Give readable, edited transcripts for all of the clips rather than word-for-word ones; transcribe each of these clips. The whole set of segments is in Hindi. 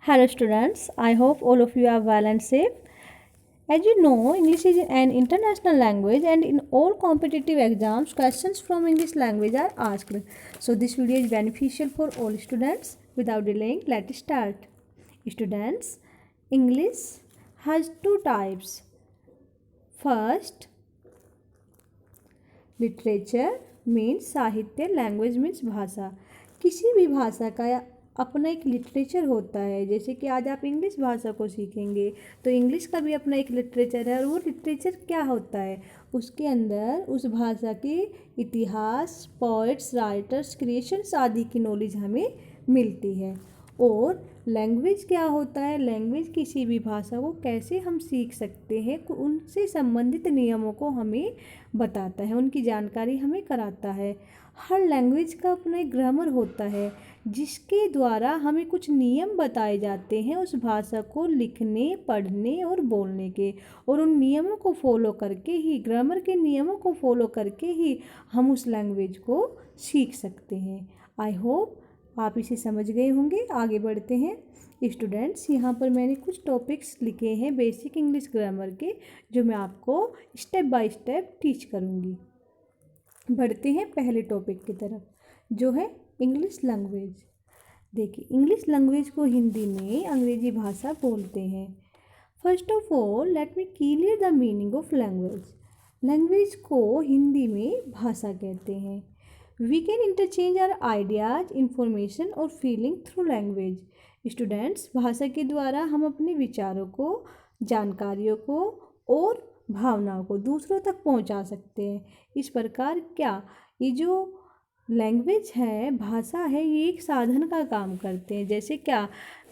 Hello students, I hope all of you are well and safe. As you know, English is an international language and in all competitive exams, questions from English language are asked. So this video is beneficial for all students. Without delaying, let's start. Students, English has two types. First, literature means साहित्य, लैंग्वेज मीन्स भाषा। किसी भी भाषा का अपना एक लिटरेचर होता है। जैसे कि आज आप इंग्लिश भाषा को सीखेंगे तो इंग्लिश का भी अपना एक लिटरेचर है, और वो लिटरेचर क्या होता है, उसके अंदर उस भाषा के इतिहास, पोइट्स, राइटर्स, क्रिएशंस आदि की नॉलेज हमें मिलती है। और लैंग्वेज क्या होता है, लैंग्वेज किसी भी भाषा को कैसे हम सीख सकते हैं, उनसे संबंधित नियमों को हमें बताता है, उनकी जानकारी हमें कराता है। हर लैंग्वेज का अपना एक ग्रामर होता है जिसके द्वारा हमें कुछ नियम बताए जाते हैं उस भाषा को लिखने, पढ़ने और बोलने के, और उन नियमों को फॉलो करके ही, ग्रामर के नियमों को फॉलो करके ही हम उस लैंग्वेज को सीख सकते हैं। आई होप आप इसे समझ गए होंगे। आगे बढ़ते हैं स्टूडेंट्स। यहाँ पर मैंने कुछ टॉपिक्स लिखे हैं बेसिक इंग्लिश ग्रामर के, जो मैं आपको स्टेप बाय स्टेप टीच करूँगी। बढ़ते हैं पहले टॉपिक की तरफ, जो है इंग्लिश लैंग्वेज। देखिए, इंग्लिश लैंग्वेज को हिंदी में अंग्रेजी भाषा बोलते हैं। First of all let me clear the meaning of language. Language को हिंदी में भाषा कहते हैं। We can interchange our ideas, information और फीलिंग थ्रू लैंग्वेज। स्टूडेंट्स, भाषा के द्वारा हम अपने विचारों को, जानकारियों को और भावनाओं को दूसरों तक पहुंचा सकते हैं। इस प्रकार क्या ये जो लैंग्वेज है, भाषा है, ये एक साधन का काम करते हैं। जैसे क्या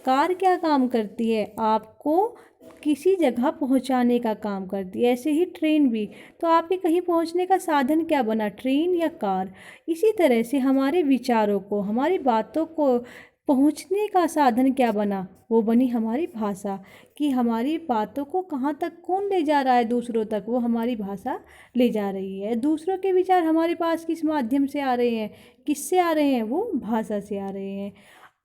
कार क्या काम करती है, आपको किसी जगह पहुंचाने का काम करती है, ऐसे ही ट्रेन भी। तो आपके कहीं पहुंचने का साधन क्या बना, ट्रेन या कार। इसी तरह से हमारे विचारों को, हमारी बातों को पहुंचने का साधन क्या बना, वो बनी हमारी भाषा। कि हमारी बातों को कहाँ तक कौन ले जा रहा है दूसरों तक, वो हमारी भाषा ले जा रही है। दूसरों के विचार हमारे पास किस माध्यम से आ रहे हैं, किससे आ रहे हैं, वो भाषा से आ रहे हैं।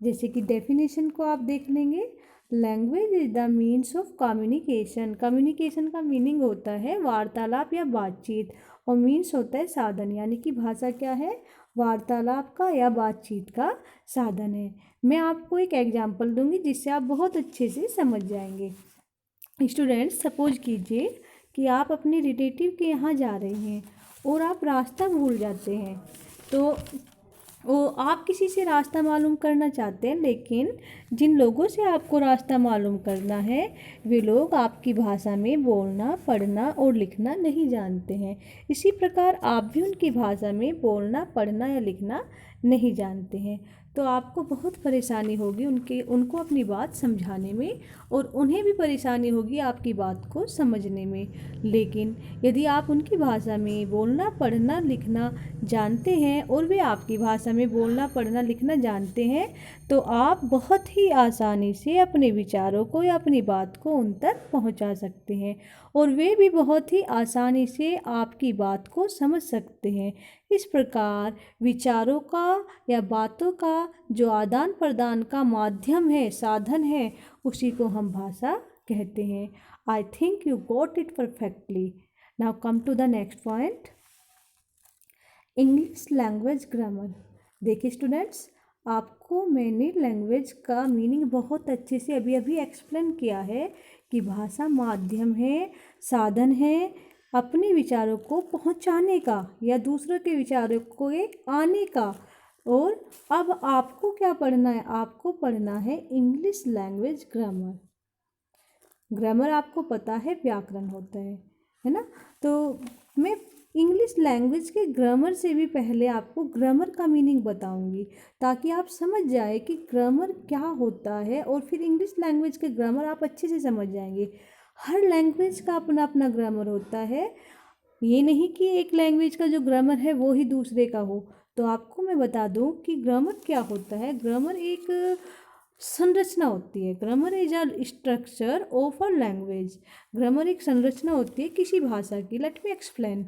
जैसे कि डेफिनेशन को आप देख लेंगे, language is the means of communication. Communication का मीनिंग होता है वार्तालाप या बातचीत, और मीन्स होता है साधन। यानी कि भाषा क्या है, वार्तालाप का या बातचीत का साधन है। मैं आपको एक एग्जांपल दूंगी जिससे आप बहुत अच्छे से समझ जाएंगे। स्टूडेंट्स, सपोज कीजिए कि आप अपने रिलेटिव के यहाँ जा रहे हैं और आप रास्ता भूल जाते हैं। तो वो आप किसी से रास्ता मालूम करना चाहते हैं, लेकिन जिन लोगों से आपको रास्ता मालूम करना है वे लोग आपकी भाषा में बोलना, पढ़ना और लिखना नहीं जानते हैं। इसी प्रकार आप भी उनकी भाषा में बोलना, पढ़ना या लिखना नहीं जानते हैं। तो आपको बहुत परेशानी होगी उनको अपनी बात समझाने में, और उन्हें भी परेशानी होगी आपकी बात को समझने में। लेकिन यदि आप उनकी भाषा में बोलना, पढ़ना, लिखना जानते हैं और वे आपकी भाषा में बोलना, पढ़ना, लिखना जानते हैं, तो आप बहुत ही आसानी से अपने विचारों को या अपनी बात को उन तक पहुंचा सकते हैं, और वे भी बहुत ही आसानी से आपकी बात को समझ सकते हैं। इस प्रकार विचारों का या बातों का जो आदान प्रदान का माध्यम है, साधन है, उसी को हम भाषा कहते हैं। I think you got it perfectly. Now come to the next point, English language grammar. देखिए स्टूडेंट्स, आपको मैंने लैंग्वेज का मीनिंग बहुत अच्छे से अभी अभी एक्सप्लेन किया है कि भाषा माध्यम है, साधन है अपने विचारों को पहुंचाने का या दूसरों के विचारों को आने का। और अब आपको क्या पढ़ना है, आपको पढ़ना है इंग्लिश लैंग्वेज ग्रामर। ग्रामर आपको पता है व्याकरण होता है ना। तो मैं इंग्लिश लैंग्वेज के ग्रामर से भी पहले आपको ग्रामर का मीनिंग बताऊंगी, ताकि आप समझ जाए कि ग्रामर क्या होता है, और फिर इंग्लिश लैंग्वेज के ग्रामर आप अच्छे से समझ जाएंगे। हर लैंग्वेज का अपना अपना ग्रामर होता है, ये नहीं कि एक लैंग्वेज का जो ग्रामर है वो ही दूसरे का हो। तो आपको मैं बता दूं कि ग्रामर क्या होता है। ग्रामर एक संरचना होती है। Grammar is a structure of a language. Grammar एक संरचना होती है किसी भाषा की। Let me explain.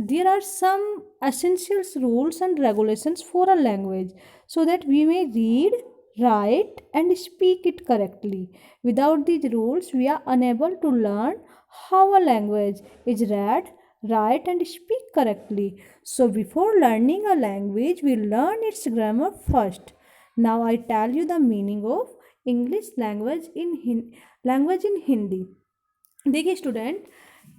There are some essential rules and regulations for a language so that we may read, write and speak it correctly. Without these rules, we are unable to learn how a language is read, write, and speak correctly. So, before learning a language, we learn its grammar first. Now, I tell you the meaning of English language in Hindi. देखिए स्टूडेंट,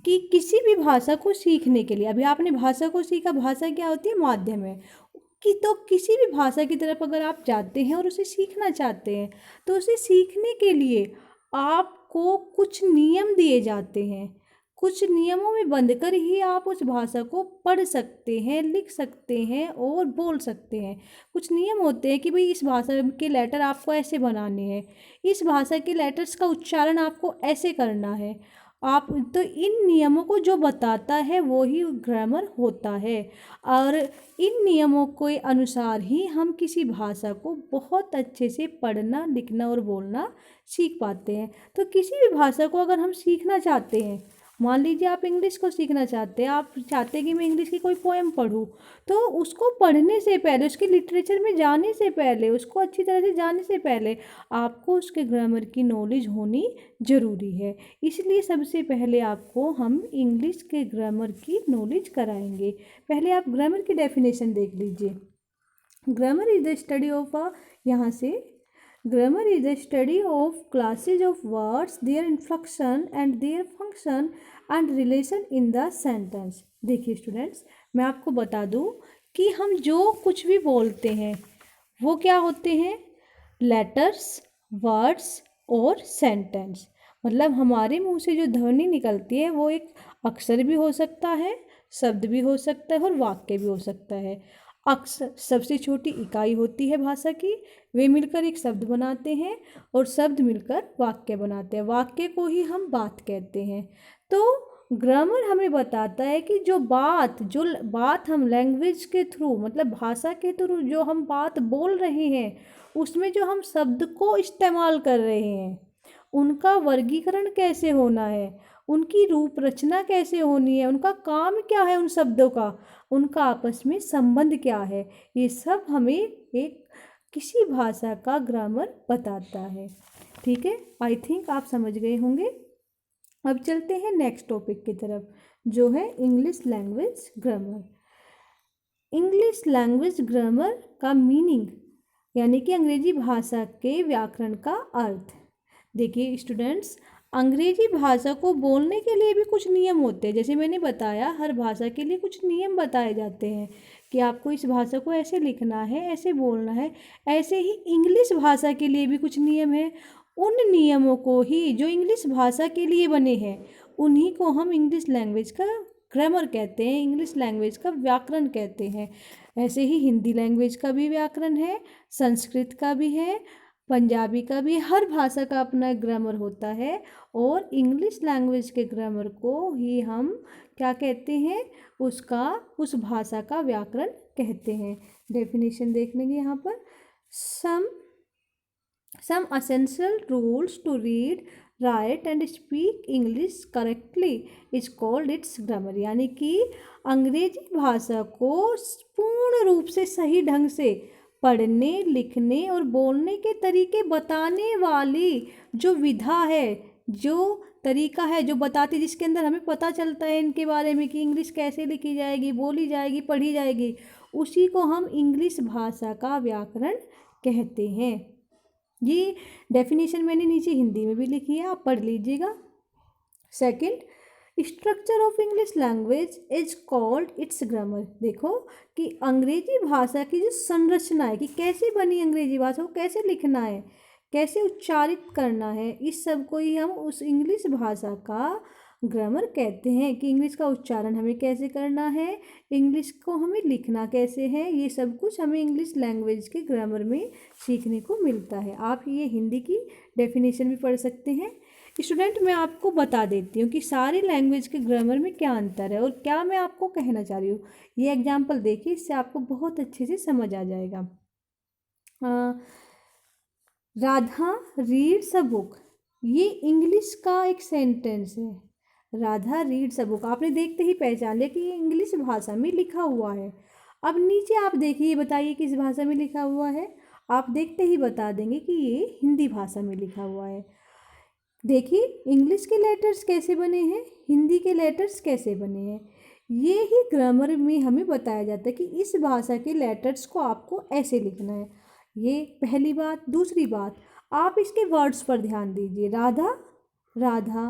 कि किसी भी भाषा को सीखने के लिए, अभी आपने भाषा को सीखा, भाषा क्या होती है, माध्यम है कि, तो किसी भी भाषा की तरफ अगर आप जाते हैं और उसे सीखना चाहते हैं, तो उसे सीखने के लिए आपको कुछ नियम दिए जाते हैं। कुछ नियमों में बंधकर ही आप उस भाषा को पढ़ सकते हैं, लिख सकते हैं और बोल सकते हैं। कुछ नियम होते हैं कि भाई इस भाषा के लेटर आपको ऐसे बनाने हैं, इस भाषा के लेटर्स का उच्चारण आपको ऐसे करना है। आप तो इन नियमों को जो बताता है वो ही ग्रामर होता है, और इन नियमों के अनुसार ही हम किसी भाषा को बहुत अच्छे से पढ़ना, लिखना और बोलना सीख पाते हैं। तो किसी भी भाषा को अगर हम सीखना चाहते हैं, मान लीजिए आप इंग्लिश को सीखना चाहते हैं, आप चाहते हैं कि मैं इंग्लिश की कोई पोएम पढूं, तो उसको पढ़ने से पहले, उसके लिटरेचर में जाने से पहले, उसको अच्छी तरह से जानने से पहले आपको उसके ग्रामर की नॉलेज होनी ज़रूरी है। इसलिए सबसे पहले आपको हम इंग्लिश के ग्रामर की नॉलेज कराएंगे। पहले आप ग्रामर की डेफिनेशन देख लीजिए। Grammar is the study of यहाँ से Grammar is the study of classes of words, their inflection and their function and relation in the sentence। देखिए स्टूडेंट्स, मैं आपको बता दूं कि हम जो कुछ भी बोलते हैं वो क्या होते हैं, लेटर्स, वर्ड्स और सेंटेंस। मतलब हमारे मुंह से जो ध्वनि निकलती है वो एक अक्षर भी हो सकता है, शब्द भी हो सकता है और वाक्य भी हो सकता है। अक्षर सबसे छोटी इकाई होती है भाषा की, वे मिलकर एक शब्द बनाते हैं और शब्द मिलकर वाक्य बनाते हैं। वाक्य को ही हम बात कहते हैं। तो ग्रामर हमें बताता है कि जो बात हम लैंग्वेज के थ्रू, मतलब भाषा के थ्रू जो हम बात बोल रहे हैं, उसमें जो हम शब्द को इस्तेमाल कर रहे हैं, उनका वर्गीकरण कैसे होना है, उनकी रूप रचना कैसे होनी है, उनका काम क्या है, उन शब्दों का, उनका आपस में संबंध क्या है, ये सब हमें एक किसी भाषा का ग्रामर बताता है। ठीक है, आई थिंक आप समझ गए होंगे। अब चलते हैं नेक्स्ट टॉपिक की तरफ, जो है English language grammar. English language grammar का मीनिंग, यानी कि अंग्रेजी भाषा के व्याकरण का अर्थ। देखिए स्टूडेंट्स, अंग्रेजी भाषा को बोलने के लिए भी कुछ नियम होते हैं। जैसे मैंने बताया, हर भाषा के लिए कुछ नियम बताए जाते हैं कि आपको इस भाषा को ऐसे लिखना है, ऐसे बोलना है। ऐसे ही इंग्लिश भाषा के लिए भी कुछ नियम है। उन नियमों को ही, जो इंग्लिश भाषा के लिए बने हैं, उन्हीं को हम इंग्लिश लैंग्वेज का ग्रामर कहते हैं, इंग्लिश लैंग्वेज का व्याकरण कहते हैं। ऐसे ही हिंदी लैंग्वेज का भी व्याकरण है, संस्कृत का भी है, पंजाबी का भी। हर भाषा का अपना ग्रामर होता है, और इंग्लिश लैंग्वेज के ग्रामर को ही हम क्या कहते हैं, उस भाषा का व्याकरण कहते हैं। डेफिनेशन देख लेंगे यहाँ पर। Some essential rules to read, write and speak English correctly is called its grammar. यानी कि अंग्रेजी भाषा को पूर्ण रूप से सही ढंग से पढ़ने, लिखने और बोलने के तरीके बताने वाली जो विधा है, जो तरीका है, जो बताती, जिसके अंदर हमें पता चलता है इनके बारे में कि इंग्लिश कैसे लिखी जाएगी, बोली जाएगी, पढ़ी जाएगी, उसी को हम इंग्लिश भाषा का व्याकरण कहते हैं। ये डेफिनेशन मैंने नीचे हिंदी में भी लिखी है, आप पढ़ लीजिएगा। Second, structure of English language is called its grammar. देखो कि अंग्रेजी भाषा की जो संरचना है, कि कैसे बनी अंग्रेजी भाषा, को कैसे लिखना है, कैसे उच्चारित करना है, इस सब को ही हम उस इंग्लिश भाषा का ग्रामर कहते हैं। कि इंग्लिश का उच्चारण हमें कैसे करना है, इंग्लिश को हमें लिखना कैसे है, ये सब कुछ हमें इंग्लिश लैंग्वेज के ग्रामर में सीखने को मिलता है। आप ये हिंदी की डेफिनेशन भी पढ़ सकते हैं। स्टूडेंट, मैं आपको बता देती हूँ कि सारी लैंग्वेज के ग्रामर में क्या अंतर है और क्या मैं आपको कहना चाह रही हूँ। ये एग्जाम्पल देखिए, इससे आपको बहुत अच्छे से समझ आ जाएगा। राधा रीड्स अ बुक, ये इंग्लिश का एक सेंटेंस है। राधा रीड्स अ बुक, आपने देखते ही पहचान लिया कि ये इंग्लिश भाषा में लिखा हुआ है। अब नीचे आप देखिए, बताइए किस भाषा में लिखा हुआ है। आप देखते ही बता देंगे कि ये हिंदी भाषा में लिखा हुआ है। देखिए इंग्लिश के लेटर्स कैसे बने हैं, हिंदी के लेटर्स कैसे बने हैं। ये ही ग्रामर में हमें बताया जाता है कि इस भाषा के लेटर्स को आपको ऐसे लिखना है। ये पहली बात। दूसरी बात, आप इसके वर्ड्स पर ध्यान दीजिए। राधा, राधा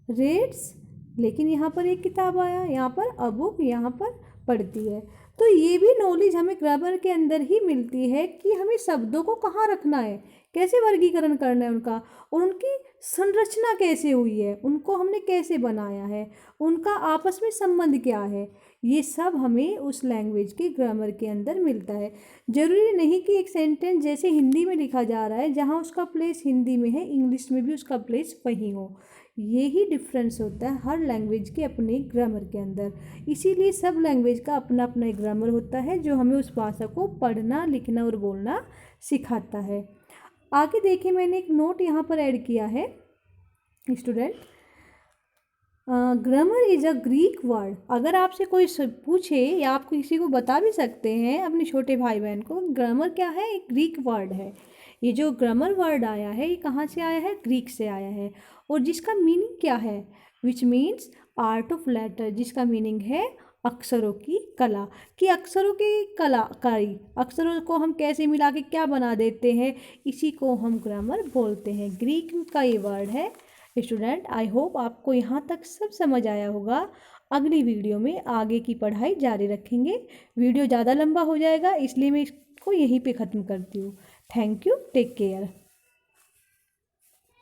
रेड्स, लेकिन यहाँ पर एक किताब आया, यहाँ पर अ बुक, यहाँ पर पढ़ती है। तो ये भी नॉलेज हमें ग्रामर के अंदर ही मिलती है कि हमें शब्दों को कहाँ रखना है, कैसे वर्गीकरण करना है उनका, और उनकी संरचना कैसे हुई है, उनको हमने कैसे बनाया है, उनका आपस में संबंध क्या है। ये सब हमें उस लैंग्वेज के ग्रामर के अंदर मिलता है। ज़रूरी नहीं कि एक सेंटेंस जैसे हिंदी में लिखा जा रहा है, जहाँ उसका प्लेस हिंदी में है, इंग्लिश में भी उसका प्लेस वहीं हो। ये ही डिफरेंस होता है हर लैंग्वेज के अपने ग्रामर के अंदर। इसीलिए सब लैंग्वेज का अपना अपना एक ग्रामर होता है जो हमें उस भाषा को पढ़ना, लिखना और बोलना सिखाता है। आगे देखिए, मैंने एक नोट यहाँ पर ऐड किया है student. Grammar is a Greek word. अगर आपसे कोई पूछे या आप किसी को बता भी सकते हैं अपने छोटे भाई बहन को, ग्रामर क्या है, एक ग्रीक वर्ड है। ये जो ग्रामर वर्ड आया है ये कहाँ से आया है, ग्रीक से आया है। और जिसका मीनिंग क्या है, which means art of letter, जिसका मीनिंग है अक्षरों की कला। कि अक्षरों की कलाकारी, अक्षरों को हम कैसे मिला के क्या बना देते हैं, इसी को हम ग्रामर बोलते हैं। ग्रीक का ये वर्ड है। स्टूडेंट, आई होप आपको यहाँ तक सब समझ आया होगा। अगली वीडियो में आगे की पढ़ाई जारी रखेंगे। वीडियो ज़्यादा लंबा हो जाएगा, इसलिए मैं इसको यहीं पे ख़त्म करती हूँ। Thank you, take care.